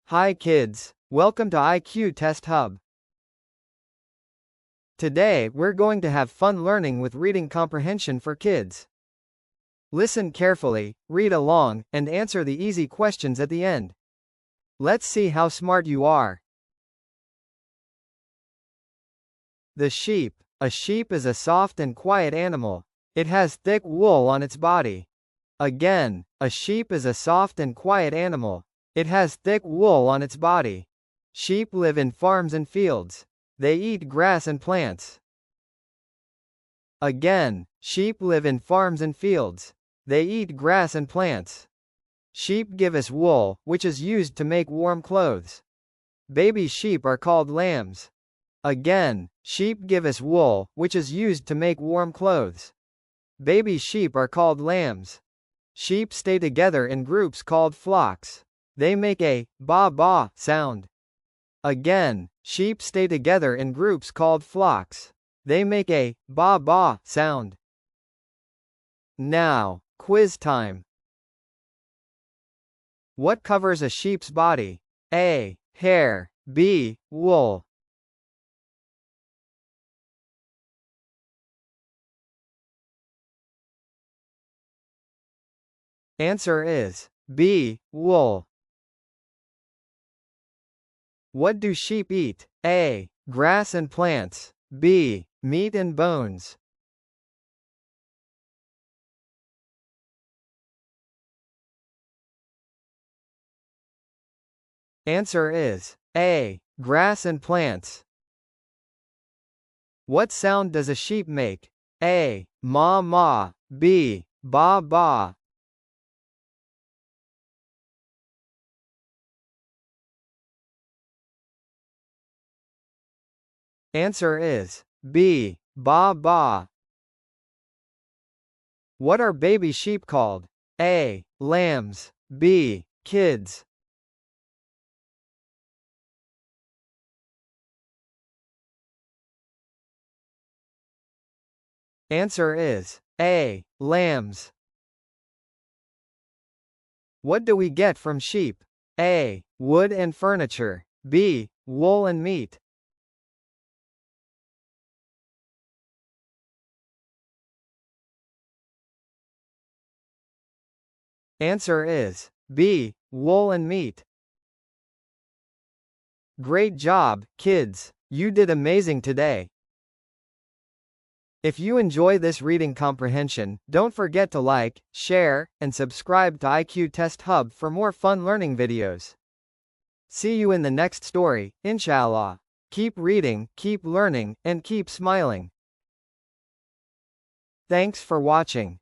Hi kids, welcome to IQ Test Hub. Today, we're going to have fun learning with reading comprehension for kids. Listen carefully, read along, and answer the easy questions at the end. Let's see how smart you are. The sheep. A sheep is a soft and quiet animal. It has thick wool on its body. Again, a sheep is a soft and quiet animal. It has thick wool on its body. Sheep live in farms and fields. They eat grass and plants. Again, sheep live in farms and fields. They eat grass and plants. Sheep give us wool, which is used to make warm clothes. Baby sheep are called lambs. Again, sheep give us wool, which is used to make warm clothes. Baby sheep are called lambs. Sheep stay together in groups called flocks. They make a ba-ba sound. Again, sheep stay together in groups called flocks. They make a ba-ba sound. Now, quiz time. What covers a sheep's body? A. Hair. B. Wool. Answer is B. Wool. What do sheep eat? A. Grass and plants. B. Meat and bones. Answer is A. Grass and plants. What sound does a sheep make? A. Ma ma. B. Ba ba. Answer is B. Ba ba. What are baby sheep called? A. Lambs. B. Kids. Answer is A. Lambs. What do we get from sheep? A. Wood and furniture. B. Wool and meat. Answer is B. Wool and meat. Great job, kids. You did amazing today. If you enjoy this reading comprehension, don't forget to like, share, and subscribe to IQ Test Hub for more fun learning videos. See you in the next story, inshallah. Keep reading, keep learning, and keep smiling. Thanks for watching.